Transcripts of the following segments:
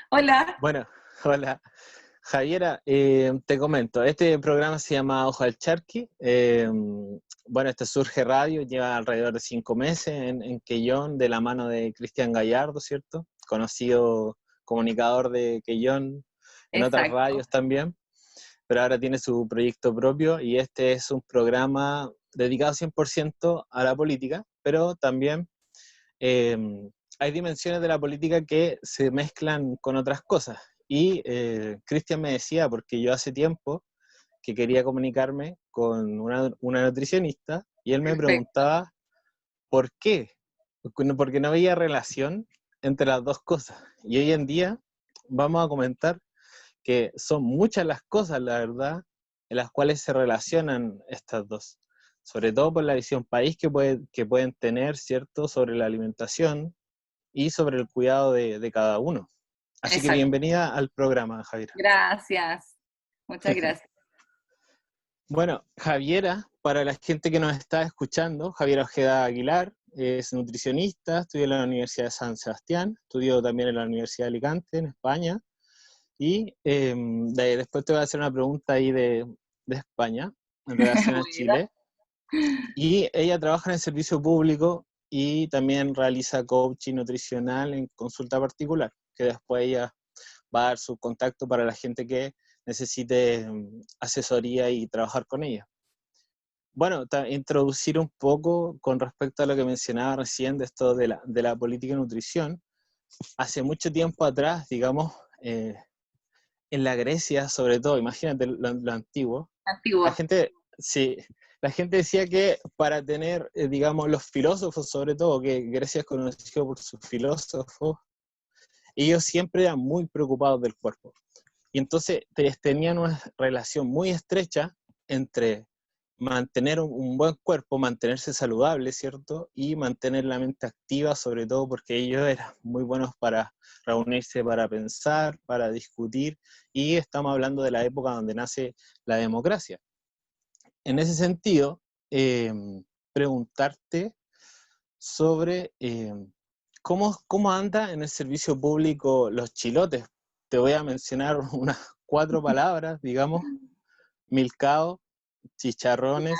Hola. Bueno, hola. Javiera, te comento, este programa se llama Ojo al Charqui. Bueno, este Surge Radio, lleva alrededor de 5 meses en Quellón, de la mano de Cristian Gallardo, ¿cierto? Conocido comunicador de Quellón en otras Exacto. radios también, pero ahora tiene su proyecto propio y este es un programa dedicado 100% a la política, pero también eh, hay dimensiones de la política que se mezclan con otras cosas. Y Cristian me decía, porque yo hace tiempo que quería comunicarme con una nutricionista y él me Perfecto. preguntaba por qué, porque no había relación entre las dos cosas. Y hoy en día vamos a comentar que son muchas las cosas, la verdad, en las cuales se relacionan estas dos, sobre todo por la visión país que pueden tener, ¿cierto?, sobre la alimentación, y sobre el cuidado de cada uno. Así que Exacto. bienvenida al programa, Javiera. Gracias. Muchas gracias. Bueno, Javiera, para la gente que nos está escuchando, Javiera Ojeda Aguilar es nutricionista, estudió en la Universidad de San Sebastián, estudió también en la Universidad de Alicante, en España, y después te voy a hacer una pregunta ahí de España, en relación a Bueno. Chile. Y ella trabaja en el servicio público y también realiza coaching nutricional en consulta particular, que después ella va a dar su contacto para la gente que necesite asesoría y trabajar con ella. Bueno, introducir un poco con respecto a lo que mencionaba recién de esto de la política de nutrición. Hace mucho tiempo atrás, digamos, en la Grecia sobre todo, imagínate lo antiguo, la Antiguo. gente, sí, la gente decía que para tener, digamos, los filósofos sobre todo, que Grecia es conocido por sus filósofos, ellos siempre eran muy preocupados del cuerpo. Y entonces tenían una relación muy estrecha entre mantener un buen cuerpo, mantenerse saludable, ¿cierto? Y mantener la mente activa, sobre todo porque ellos eran muy buenos para reunirse, para pensar, para discutir, y estamos hablando de la época donde nace la democracia. En ese sentido, eh, preguntarte sobre cómo anda en el servicio público los chilotes. Te voy a mencionar unas 4 palabras, digamos: milcao, chicharrones,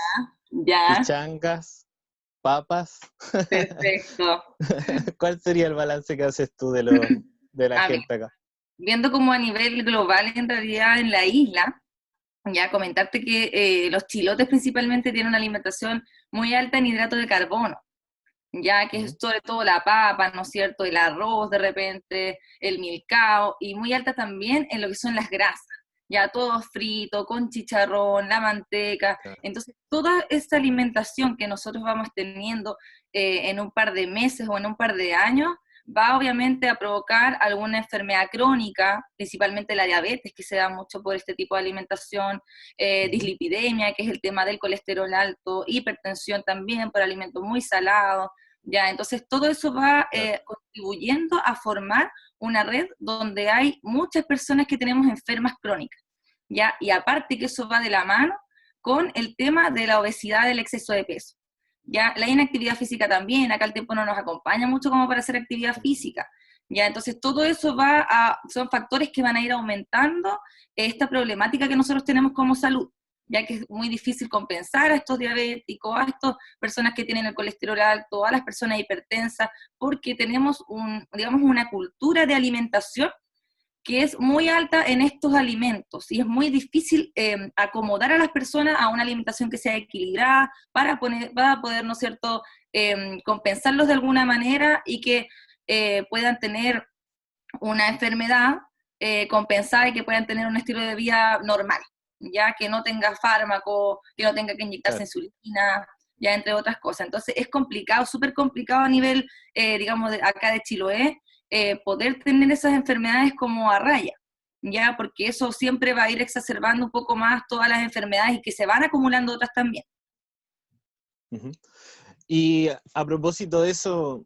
Ya. pichangas, papas. Perfecto. ¿Cuál sería el balance que haces tú de la A ver, gente acá? viendo como a nivel global en realidad en la isla, ya comentarte que los chilotes principalmente tienen una alimentación muy alta en hidratos de carbono, ya que ¿Mm? es sobre todo la papa, ¿no es cierto? El arroz de repente, el milcao, y muy alta también en lo que son las grasas, ya todo frito, con chicharrón, la manteca. Claro. Entonces, toda esta alimentación que nosotros vamos teniendo en un par de meses o en un par de años, va obviamente a provocar alguna enfermedad crónica, principalmente la diabetes, que se da mucho por este tipo de alimentación, Ujú. dislipidemia, que es el tema del colesterol alto, hipertensión también por alimentos muy salados, ya, entonces todo eso va Claro. contribuyendo a formar una red donde hay muchas personas que tenemos enfermas crónicas, ya, y aparte que eso va de la mano con el tema de la obesidad, del exceso de peso. Ya, la inactividad física también, acá el tiempo no nos acompaña mucho como para hacer actividad física. Ya, entonces todo eso son factores que van a ir aumentando esta problemática que nosotros tenemos como salud, ya que es muy difícil compensar a estos diabéticos, a estas personas que tienen el colesterol alto, a las personas hipertensas, porque tenemos digamos, una cultura de alimentación que es muy alta en estos alimentos y es muy difícil acomodar a las personas a una alimentación que sea equilibrada para poder, ¿no es cierto?, compensarlos de alguna manera y que puedan tener una enfermedad compensada y que puedan tener un estilo de vida normal, ya que no tenga fármaco, que no tenga que inyectarse Claro. insulina, ya entre otras cosas. Entonces es complicado, súper complicado a nivel, digamos, acá de Chiloé, poder tener esas enfermedades como a raya, ya, porque eso siempre va a ir exacerbando un poco más todas las enfermedades y que se van acumulando otras también. Ujú. Y a propósito de eso,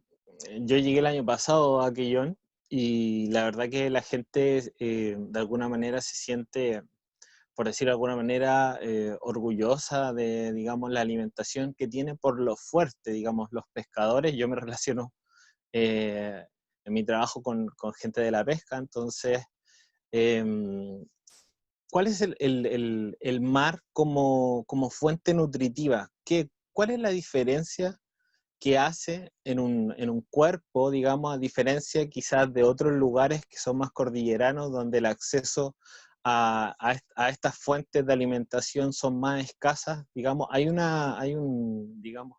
yo llegué el año pasado a Quellón y la verdad que la gente de alguna manera se siente, por decirlo de alguna manera, orgullosa de, digamos, la alimentación que tiene por lo fuerte, digamos, los pescadores. Yo me relaciono eh, en mi trabajo con gente de la pesca. Entonces, ¿cuál es el mar como fuente nutritiva? ¿Cuál es la diferencia que hace en un cuerpo, digamos, a diferencia quizás de otros lugares que son más cordilleranos, donde el acceso a estas fuentes de alimentación son más escasas? Digamos, digamos,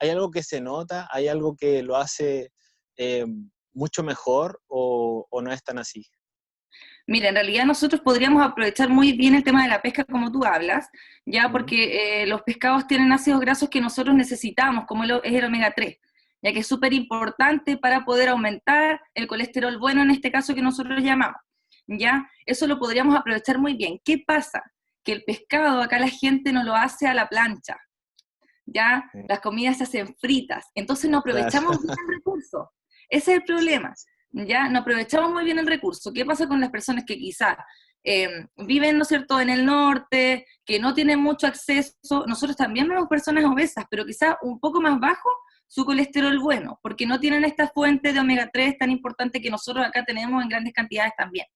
¿hay algo que se nota? ¿Hay algo que lo hace eh, mucho mejor o no es tan así? Mira, en realidad nosotros podríamos aprovechar muy bien el tema de la pesca como tú hablas, ya Ujú. porque los pescados tienen ácidos grasos que nosotros necesitamos, como es el omega 3, ya que es súper importante para poder aumentar el colesterol bueno, en este caso que nosotros llamamos, ya, eso lo podríamos aprovechar muy bien. ¿Qué pasa? Que el pescado acá la gente no lo hace a la plancha, ya, Sí. las comidas se hacen fritas, entonces no Claro. aprovechamos bien el recurso, ese es el problema, ya, no aprovechamos muy bien el recurso. ¿Qué pasa con las personas que quizás viven, ¿no es cierto?, en el norte, que no tienen mucho acceso? Nosotros también vemos personas obesas, pero quizás un poco más bajo su colesterol bueno, porque no tienen esta fuente de omega 3 tan importante que nosotros acá tenemos en grandes cantidades también.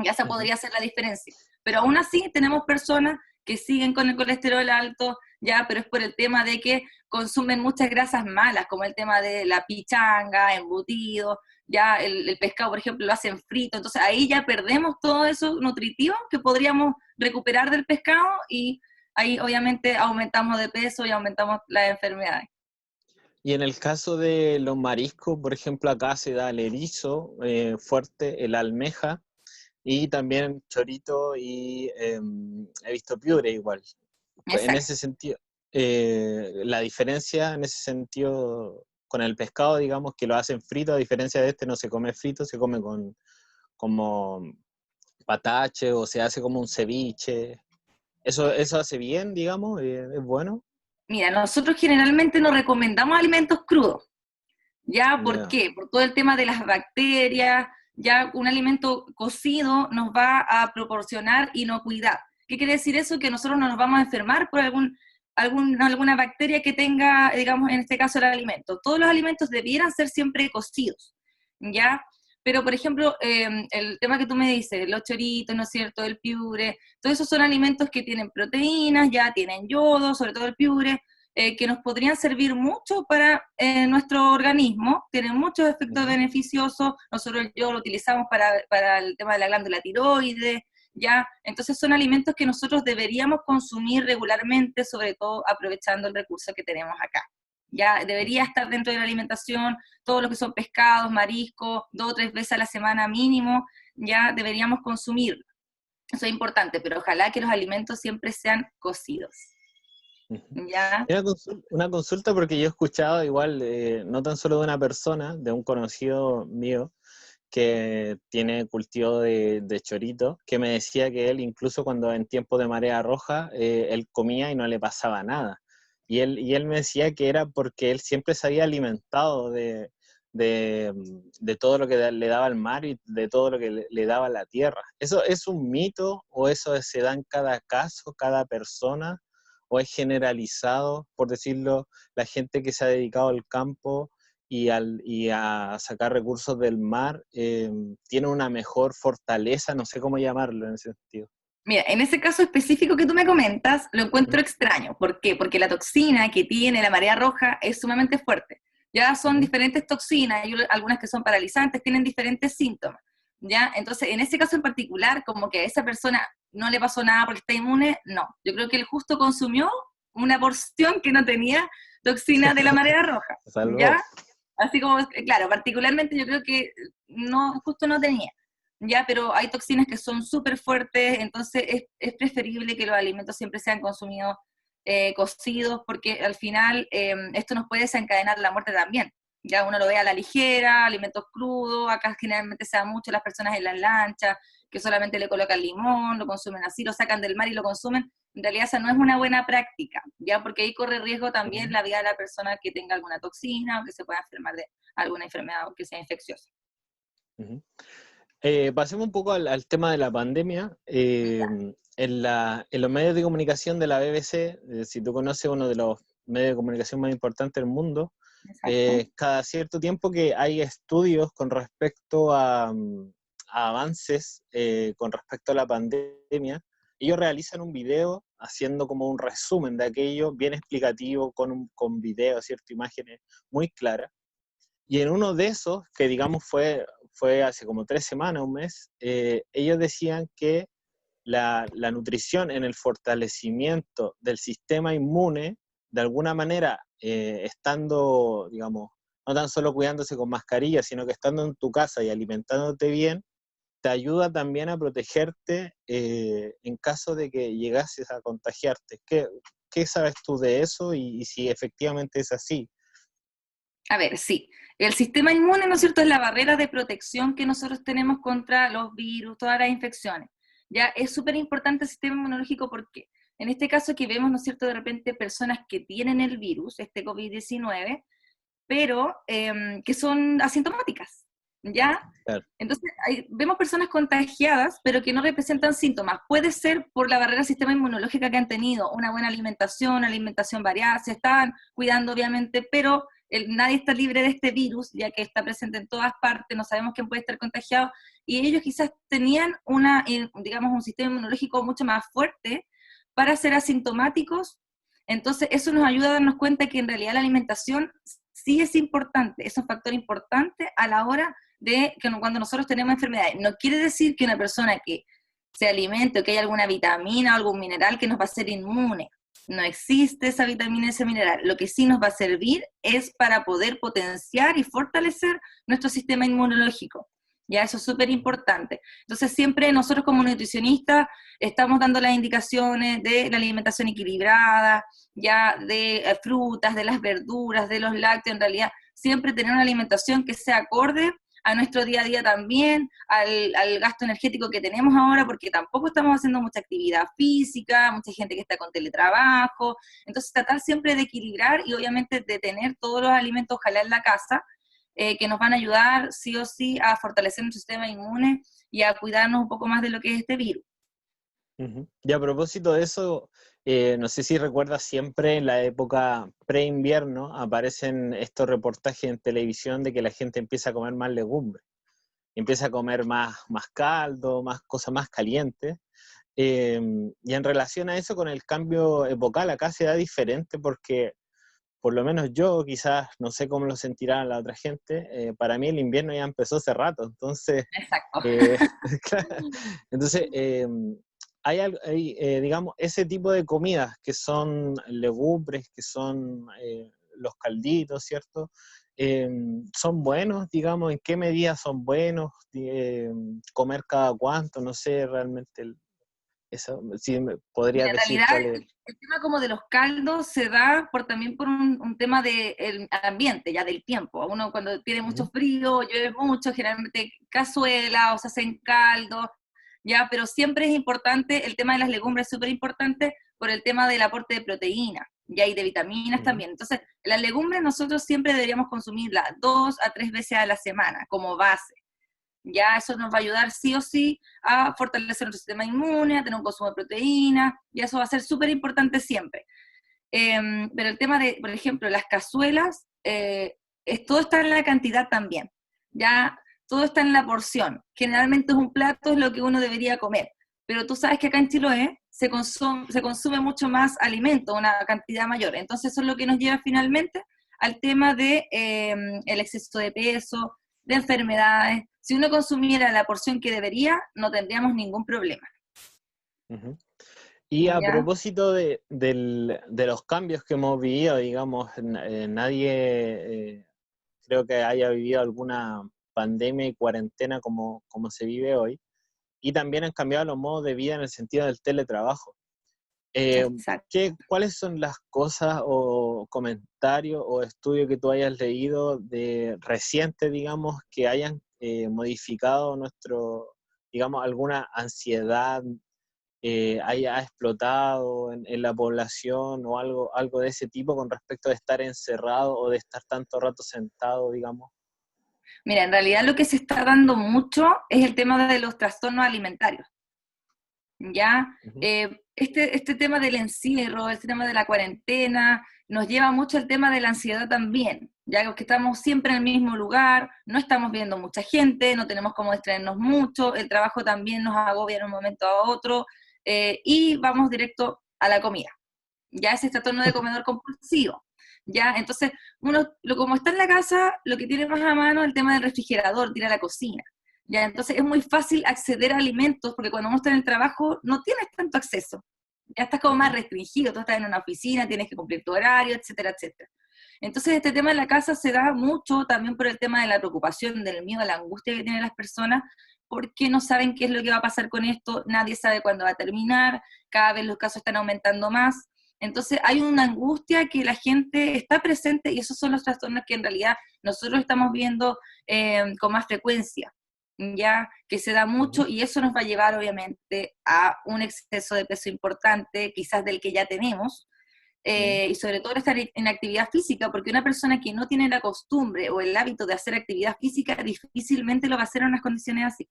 Ya esa Ujú. podría ser la diferencia. Pero aún así tenemos personas que siguen con el colesterol alto, ya, pero es por el tema de que consumen muchas grasas malas, como el tema de la pichanga, embutido, ya el pescado, por ejemplo, lo hacen frito, entonces ahí ya perdemos todo eso nutritivo que podríamos recuperar del pescado y ahí obviamente aumentamos de peso y aumentamos las enfermedades. Y en el caso de los mariscos, por ejemplo, acá se da el erizo fuerte, el almeja, y también chorito y he visto piure igual. En Exacto. ese sentido, la diferencia en ese sentido con el pescado, digamos, que lo hacen frito, a diferencia de este no se come frito, se come como patache o se hace como un ceviche. Eso hace bien, digamos, es bueno. Mira, nosotros generalmente no recomendamos alimentos crudos. ¿Ya? ¿Por Ya. qué? Por todo el tema de las bacterias, ya un alimento cocido nos va a proporcionar inocuidad. ¿Qué quiere decir eso? Que nosotros no nos vamos a enfermar por alguna bacteria que tenga, digamos, en este caso el alimento. Todos los alimentos debieran ser siempre cocidos, ¿ya? Pero, por ejemplo, el tema que tú me dices, los choritos, ¿no es cierto?, el piure, todos esos son alimentos que tienen proteínas, ya tienen yodo, sobre todo el piure, que nos podrían servir mucho para nuestro organismo, tienen muchos efectos Ujú. beneficiosos, nosotros yo lo utilizamos para el tema de la glándula tiroides, ¿ya? Entonces son alimentos que nosotros deberíamos consumir regularmente, sobre todo aprovechando el recurso que tenemos acá. Ya debería estar dentro de la alimentación todo lo que son pescados, mariscos, 2 o 3 veces a la semana mínimo, ya deberíamos consumir. Eso es importante, pero ojalá que los alimentos siempre sean cocidos. Ujú. ¿Ya? Y una consulta porque yo he escuchado igual, no tan solo de una persona, de un conocido mío, que tiene cultivo de chorito, que me decía que él, incluso cuando en tiempos de marea roja, él comía y no le pasaba nada. Y él me decía que era porque él siempre se había alimentado de todo lo que le daba el mar y de todo lo que le daba la tierra. ¿Eso es un mito o eso se da en cada caso, cada persona? ¿O es generalizado, por decirlo, la gente que se ha dedicado al campo y a sacar recursos del mar, tiene una mejor fortaleza, no sé cómo llamarlo en ese sentido? Mira, en ese caso específico que tú me comentas, lo encuentro ¿Mm? extraño. ¿Por qué? Porque la toxina que tiene la marea roja es sumamente fuerte. Ya son Ujú. diferentes toxinas, hay algunas que son paralizantes, tienen diferentes síntomas. ¿Ya? Entonces, en ese caso en particular, como que a esa persona no le pasó nada porque está inmune, no. Yo creo que él justo consumió una porción que no tenía toxina de la marea roja. Salvó. ¿Ya? Así como, claro, particularmente yo creo que no, justo no tenía, ya, pero hay toxinas que son súper fuertes, entonces es preferible que los alimentos siempre sean consumidos cocidos, porque al final esto nos puede desencadenar la muerte también. Ya uno lo ve a la ligera, alimentos crudos, acá generalmente se da mucho las personas en las lanchas, que solamente le colocan limón, lo consumen así, lo sacan del mar y lo consumen. En realidad esa no es una buena práctica, ya, porque ahí corre riesgo también Ujú. la vida de la persona que tenga alguna toxina o que se pueda enfermar de alguna enfermedad o que sea infecciosa. Ujú. Pasemos un poco al tema de la pandemia. En los medios de comunicación de la BBC, si tú conoces uno de los medios de comunicación más importantes del mundo, Exacto. cada cierto tiempo que hay estudios con respecto a avances con respecto a la pandemia. Ellos realizan un video haciendo como un resumen de aquello, bien explicativo, con video, ¿cierto? Imágenes muy claras. Y en uno de esos, que digamos fue hace como 3 semanas, un mes, ellos decían que la nutrición en el fortalecimiento del sistema inmune, de alguna manera, estando, digamos, no tan solo cuidándose con mascarilla, sino que estando en tu casa y alimentándote bien, te ayuda también a protegerte en caso de que llegases a contagiarte. ¿Qué sabes tú de eso y si efectivamente es así? A ver, sí. El sistema inmune, ¿no es cierto?, es la barrera de protección que nosotros tenemos contra los virus, todas las infecciones. Ya es súper importante el sistema inmunológico porque en este caso que vemos, ¿no es cierto?, de repente personas que tienen el virus, este COVID-19, pero que son asintomáticas, ¿ya? Claro. Entonces, vemos personas contagiadas, pero que no representan síntomas. Puede ser por la barrera del sistema inmunológica que han tenido, una buena alimentación variada, se están cuidando obviamente, pero nadie está libre de este virus, ya que está presente en todas partes, no sabemos quién puede estar contagiado, y ellos quizás tenían digamos, un sistema inmunológico mucho más fuerte para ser asintomáticos. Entonces, eso nos ayuda a darnos cuenta que en realidad la alimentación sí es importante, es un factor importante a la hora de que cuando nosotros tenemos enfermedades. No quiere decir que una persona que se alimente o que haya alguna vitamina o algún mineral que nos va a hacer inmune. No existe esa vitamina, ese mineral. Lo que sí nos va a servir es para poder potenciar y fortalecer nuestro sistema inmunológico. Ya, eso es súper importante. Entonces, siempre nosotros como nutricionistas estamos dando las indicaciones de la alimentación equilibrada, ya de frutas, de las verduras, de los lácteos, en realidad, siempre tener una alimentación que sea acorde a nuestro día a día también, al gasto energético que tenemos ahora, porque tampoco estamos haciendo mucha actividad física, mucha gente que está con teletrabajo, entonces tratar siempre de equilibrar y obviamente de tener todos los alimentos, ojalá en la casa, que nos van a ayudar sí o sí a fortalecer nuestro sistema inmune y a cuidarnos un poco más de lo que es este virus. Ujú. Y a propósito de eso, no sé si recuerdas, siempre en la época pre-invierno aparecen estos reportajes en televisión de que la gente empieza a comer más legumbres, empieza a comer más caldo, más cosas más calientes. Y en relación a eso, con el cambio epocal, acá se da diferente porque, por lo menos yo, quizás, no sé cómo lo sentirá la otra gente, para mí el invierno ya empezó hace rato, entonces, Exacto. eh, entonces digamos, ese tipo de comidas que son legumbres, que son los calditos, ¿cierto? Eh, ¿Son buenos, digamos? ¿En qué medida son buenos? ¿Comer cada cuánto? No sé realmente eso, si me podrías Mira, en decir realidad cuál es. el tema como de los caldos se da también por un tema del ambiente, ya del tiempo. Uno cuando tiene mucho Ujú, frío, llueve mucho, generalmente cazuela o se hacen caldos, ya, pero siempre es importante, el tema de las legumbres es súper importante por el tema del aporte de proteína, ya, y de vitaminas ujú, también. Entonces, las legumbres nosotros siempre deberíamos consumirlas 2 a 3 veces a la semana como base. Ya eso nos va a ayudar sí o sí a fortalecer nuestro sistema inmune, a tener un consumo de proteína, y eso va a ser súper importante siempre. Pero el tema de, por ejemplo, las cazuelas, todo está en la cantidad también, ya todo está en la porción. Generalmente un plato es lo que uno debería comer, pero tú sabes que acá en Chiloé se consume mucho más alimento, una cantidad mayor. Entonces eso es lo que nos lleva finalmente al tema de el exceso de peso, de enfermedades. Si uno consumiera la porción que debería, no tendríamos ningún problema. ujú. Y a ¿Ya? propósito de los cambios que hemos vivido, digamos, nadie creo que haya vivido alguna pandemia y cuarentena como se vive hoy, y también han cambiado los modos de vida en el sentido del teletrabajo. Eh, Exacto. ¿Cuáles son las cosas o comentarios o estudios que tú hayas leído de reciente, digamos, que hayan modificado digamos, alguna ansiedad haya explotado en la población o algo de ese tipo con respecto de estar encerrado o de estar tanto rato sentado, digamos? Mira, en realidad lo que se está dando mucho es el tema de los trastornos alimentarios. ¿Ya? Ujú, Este tema del encierro, este tema de la cuarentena, nos lleva mucho el tema de la ansiedad también, ya que estamos siempre en el mismo lugar, no estamos viendo mucha gente, no tenemos cómo distraernos mucho, el trabajo también nos agobia de un momento a otro, y vamos directo a la comida. Ya ese trastorno de comedor compulsivo. Ya, entonces, uno, como está en la casa, lo que tiene más a mano es el tema del refrigerador, tiene a la cocina. Ya, entonces es muy fácil acceder a alimentos, porque cuando uno está en el trabajo no tienes tanto acceso. Ya estás como más restringido, tú estás en una oficina, tienes que cumplir tu horario, etcétera, etcétera. Entonces este tema en la casa se da mucho también por el tema de la preocupación, del miedo, la angustia que tienen las personas, porque no saben qué es lo que va a pasar con esto, nadie sabe cuándo va a terminar, cada vez los casos están aumentando más. Entonces hay una angustia que la gente está presente y esos son los trastornos que en realidad nosotros estamos viendo con más frecuencia, ya que se da mucho y eso nos va a llevar obviamente a un exceso de peso importante, quizás del que ya tenemos, y sobre todo estar en actividad física, porque una persona que no tiene la costumbre o el hábito de hacer actividad física difícilmente lo va a hacer en unas condiciones así.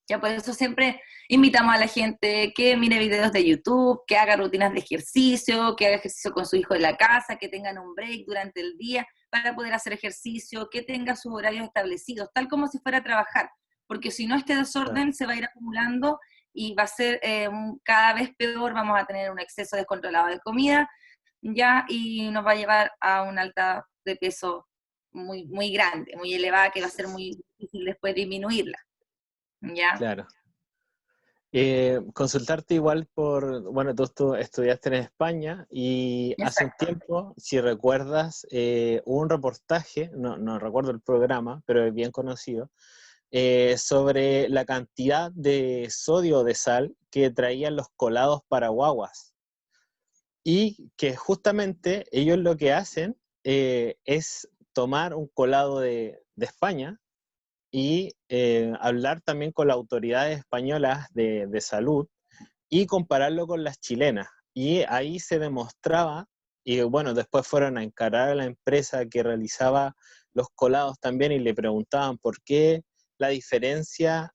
Ya por eso siempre invitamos a la gente que mire videos de YouTube, que haga rutinas de ejercicio, que haga ejercicio con su hijo en la casa, que tengan un break durante el día para poder hacer ejercicio, que tenga sus horarios establecidos, tal como si fuera a trabajar, porque si no este desorden se va a ir acumulando y va a ser cada vez peor, vamos a tener un exceso descontrolado de comida, ya, y nos va a llevar a una alta de peso muy, muy grande, muy elevada, que va a ser muy difícil después disminuirla. ¿Ya? Claro. Consultarte igual bueno, tú estudiaste en España y hace un Exacto. tiempo, si recuerdas, hubo un reportaje, no recuerdo el programa, pero es bien conocido, sobre la cantidad de sodio o de sal que traían los colados para guaguas. Y que justamente ellos lo que hacen es tomar un colado de España y hablar también con las autoridades españolas de salud y compararlo con las chilenas. Y ahí se demostraba, y bueno, después fueron a encarar a la empresa que realizaba los colados también y le preguntaban por qué la diferencia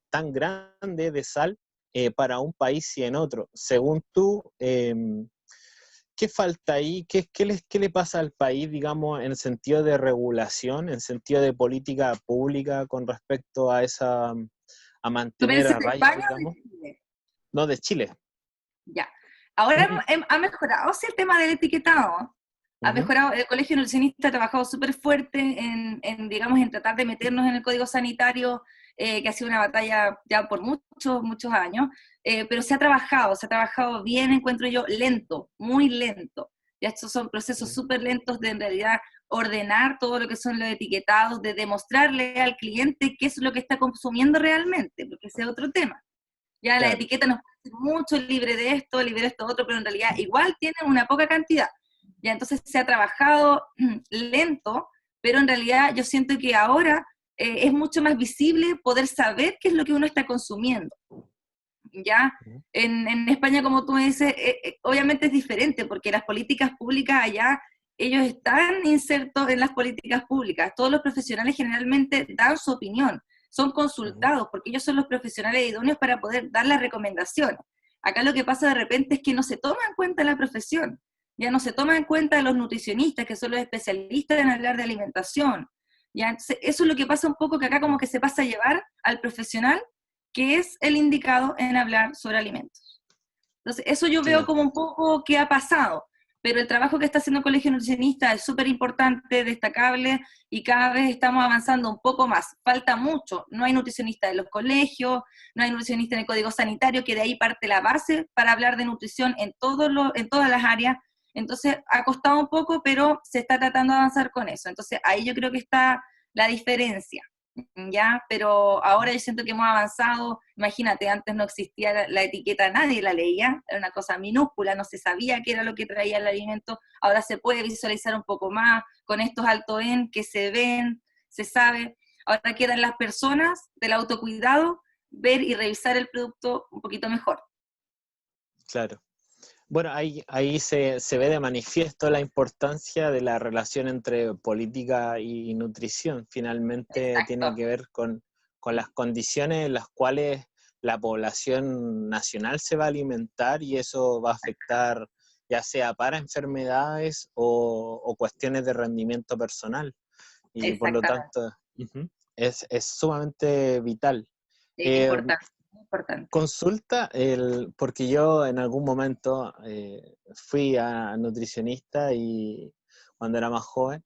tan grande de sal para un país y en otro. Según tú, ¿qué falta ahí? ¿Qué le pasa al país, digamos, en sentido de regulación, en sentido de política pública con respecto a a ¿Tú me mantener dices a de raya, España o de digamos? Chile? No, de Chile. Ya. Ahora ha mejorado, sí, el tema del etiquetado. Ha Ujú, mejorado, el Colegio Nutricionista ha trabajado súper fuerte digamos, en tratar de meternos en el código sanitario, que ha sido una batalla ya por muchos, muchos años, pero se ha trabajado bien, encuentro yo, lento, muy lento. Ya estos son procesos ujú, súper lentos de en realidad ordenar todo lo que son los etiquetados, de demostrarle al cliente qué es lo que está consumiendo realmente, porque ese es otro tema. Ya la claro. etiqueta nos puede decir mucho, libre de esto, otro, pero en realidad igual tiene una poca cantidad. Ya entonces se ha trabajado lento, pero en realidad yo siento que ahora es mucho más visible poder saber qué es lo que uno está consumiendo. Ya Ujú, en España, como tú me dices, obviamente es diferente, porque las políticas públicas allá, ellos están insertos en las políticas públicas. Todos los profesionales generalmente dan su opinión, son ujú, consultados, porque ellos son los profesionales idóneos para poder dar las recomendaciones. Acá lo que pasa de repente es que no se toma en cuenta la profesión, ya no se toma en cuenta los nutricionistas, que son los especialistas en hablar de alimentación. Ya, entonces, eso es lo que pasa un poco, que acá como claro, que se pasa a llevar al profesional que es el indicado en hablar sobre alimentos. Entonces, eso yo veo claro. como un poco que ha pasado, pero el trabajo que está haciendo el Colegio Nutricionista es súper importante, destacable, y cada vez estamos avanzando un poco más. Falta mucho, no hay nutricionista en los colegios, no hay nutricionista en el Código Sanitario, que de ahí parte la base para hablar de nutrición en todas las áreas. Entonces, ha costado un poco, pero se está tratando de avanzar con eso. Entonces, ahí yo creo que está la diferencia. ¿Ya? Pero ahora yo siento que hemos avanzado, imagínate, antes no existía la etiqueta, nadie la leía, era una cosa minúscula, no se sabía qué era lo que traía el alimento, ahora se puede visualizar un poco más con estos alto en que se ven, se sabe, ahora quedan las personas del autocuidado ver y revisar el producto un poquito mejor. Claro. Bueno, ahí se ve de manifiesto la importancia de la relación entre política y nutrición. Finalmente tiene Exacto. que ver con las condiciones en las cuales la población nacional se va a alimentar y eso va a afectar ya sea para enfermedades o cuestiones de rendimiento personal. Y por lo Exactamente, tanto, ujú, es sumamente vital. es Eh, importante, muy importante. Consulta, porque yo en algún momento fui a nutricionista y cuando era más joven,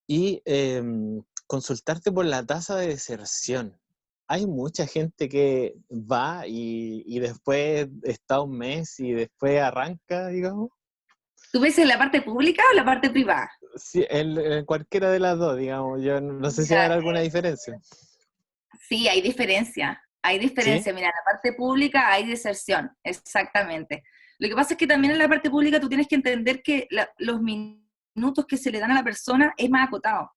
y consultarte por la tasa de deserción. Hay mucha gente que va y después está un mes y después arranca, digamos. ¿Tú ves en la parte pública o la parte privada? Sí, en cualquiera de las dos, digamos. Yo no sé si Mira, habrá alguna diferencia. sí, hay diferencia. Hay ¿Sí? diferencia. Mira, en la parte pública hay deserción, exactamente. Lo que pasa es que también en la parte pública tú tienes que entender que los minutos que se le dan a la persona es más acotado.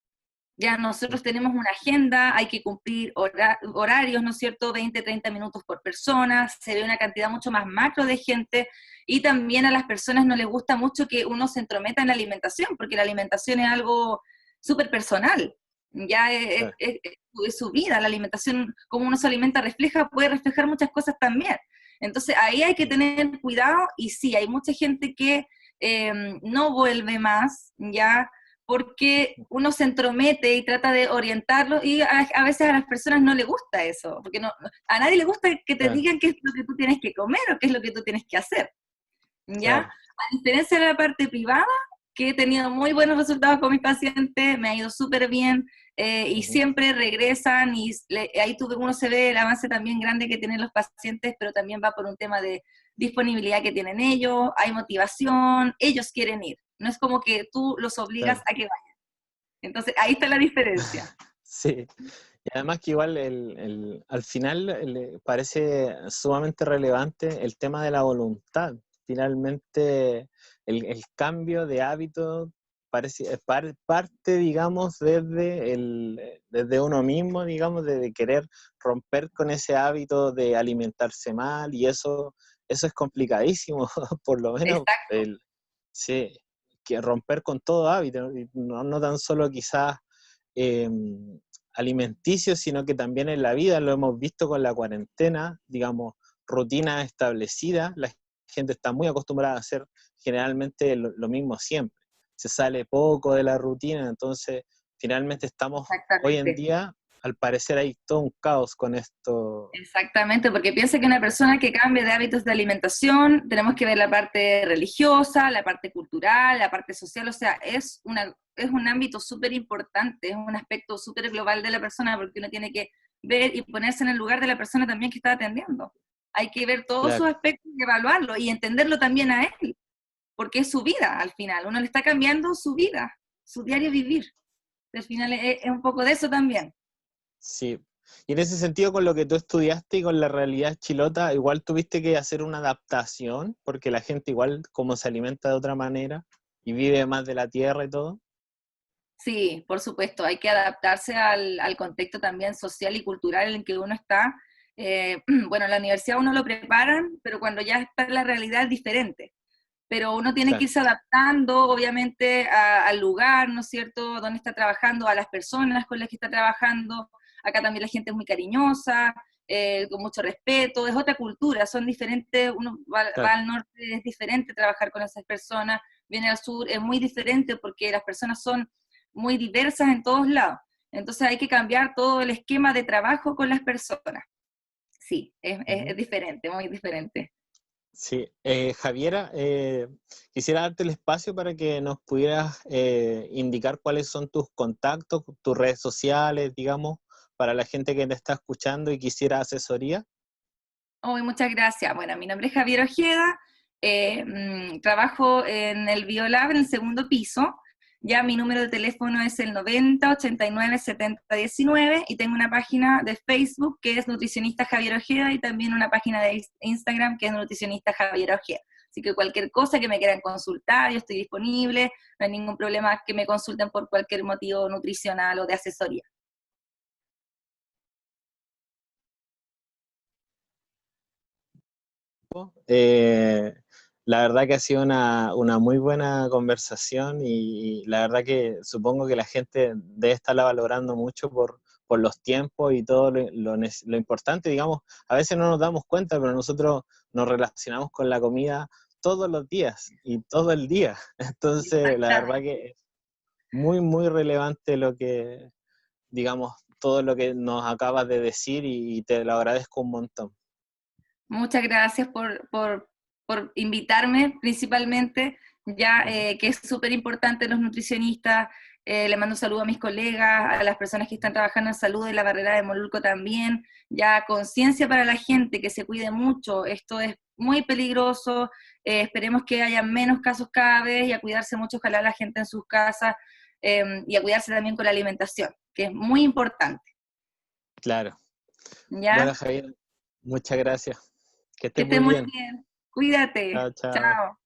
Ya nosotros tenemos una agenda, hay que cumplir horarios, ¿no es cierto? 20, 30 minutos por persona, se ve una cantidad mucho más macro de gente y también a las personas no les gusta mucho que uno se entrometa en la alimentación, porque la alimentación es algo súper personal, ya Claro. es su vida, la alimentación, como uno se alimenta refleja, puede reflejar muchas cosas también. Entonces ahí hay que tener cuidado y sí, hay mucha gente que no vuelve más, ya porque uno se entromete y trata de orientarlo y a veces a las personas no les gusta eso, porque a nadie le gusta que te Claro, digan qué es lo que tú tienes que comer o qué es lo que tú tienes que hacer, ¿ya? claro. A diferencia de la parte privada, que he tenido muy buenos resultados con mis pacientes, me ha ido súper bien y Ujú. siempre regresan y ahí uno se ve el avance también grande que tienen los pacientes, pero también va por un tema de disponibilidad que tienen ellos, hay motivación, ellos quieren ir, no es como que tú los obligas Claro. a que vayan. Entonces, ahí está la diferencia. Sí. Y además que igual al final le parece sumamente relevante el tema de la voluntad. Finalmente, el cambio de hábito parece, parte, digamos, desde uno mismo, digamos, de querer romper con ese hábito de alimentarse mal, y eso es complicadísimo, por lo menos, Exacto, sí, que romper con todo hábito, y no tan solo quizás eh, alimenticio, sino que también en la vida, lo hemos visto con la cuarentena, digamos, rutina establecida, la gente está muy acostumbrada a hacer generalmente lo mismo siempre, se sale poco de la rutina, entonces finalmente estamos hoy en exactamente. día, al parecer hay todo un caos con esto. Exactamente, porque piensa que una persona que cambie de hábitos de alimentación, tenemos que ver la parte religiosa, la parte cultural, la parte social, o sea, es un ámbito súper importante, es un aspecto súper global de la persona, porque uno tiene que ver y ponerse en el lugar de la persona también que está atendiendo. Hay que ver todos sus Claro, aspectos y evaluarlo y entenderlo también a él, porque es su vida al final, uno le está cambiando su vida, su diario vivir. Al final es un poco de eso también. sí. Y en ese sentido, con lo que tú estudiaste y con la realidad chilota, igual tuviste que hacer una adaptación, porque la gente igual como se alimenta de otra manera y vive más de la tierra y todo. Sí, por supuesto, hay que adaptarse al contexto también social y cultural en el que uno está. Bueno, en la universidad uno lo preparan, pero cuando ya está en la realidad es diferente. Pero uno tiene que Claro, irse adaptando, obviamente, al lugar, ¿no es cierto?, donde está trabajando, a las personas con las que está trabajando. Acá también la gente es muy cariñosa, con mucho respeto, es otra cultura, son diferentes, uno va claro. al norte, es diferente trabajar con esas personas, viene al sur, es muy diferente porque las personas son muy diversas en todos lados. Entonces hay que cambiar todo el esquema de trabajo con las personas. Sí, Ujú. es diferente, muy diferente. Sí, Javiera, quisiera darte el espacio para que nos pudieras indicar cuáles son tus contactos, tus redes sociales, digamos, para la gente que te está escuchando y quisiera asesoría. Oh, muchas gracias. Bueno, mi nombre es Javier Ojeda, trabajo en el Biolab en el segundo piso. Ya mi número de teléfono es el 90 89 70 19 y tengo una página de Facebook que es Nutricionista Javier Ojeda y también una página de Instagram que es Nutricionista Javier Ojeda. Así que cualquier cosa que me quieran consultar, yo estoy disponible, no hay ningún problema que me consulten por cualquier motivo nutricional o de asesoría. Eh, la verdad que ha sido una muy buena conversación y la verdad que supongo que la gente debe estarla valorando mucho por los tiempos y todo lo importante, digamos, a veces no nos damos cuenta, pero nosotros nos relacionamos con la comida todos los días y todo el día. Entonces, la verdad Exactamente. que es muy, muy relevante lo que, digamos, todo lo que nos acabas de decir y te lo agradezco un montón. Muchas gracias por invitarme principalmente, ya Ujú. que es súper importante los nutricionistas. Le mando un saludo a mis colegas, a las personas que están trabajando en salud de la barrera de Molulco también. Ya conciencia para la gente, que se cuide mucho. Esto es muy peligroso. Esperemos que haya menos casos cada vez y a cuidarse mucho, ojalá la gente en sus casas, y a cuidarse también con la alimentación, que es muy importante. Claro. Bueno, ¿Ya? Javier, muchas gracias. Que Que estés estés muy muy bien. bien. Cuídate. Chao, chao. Chao.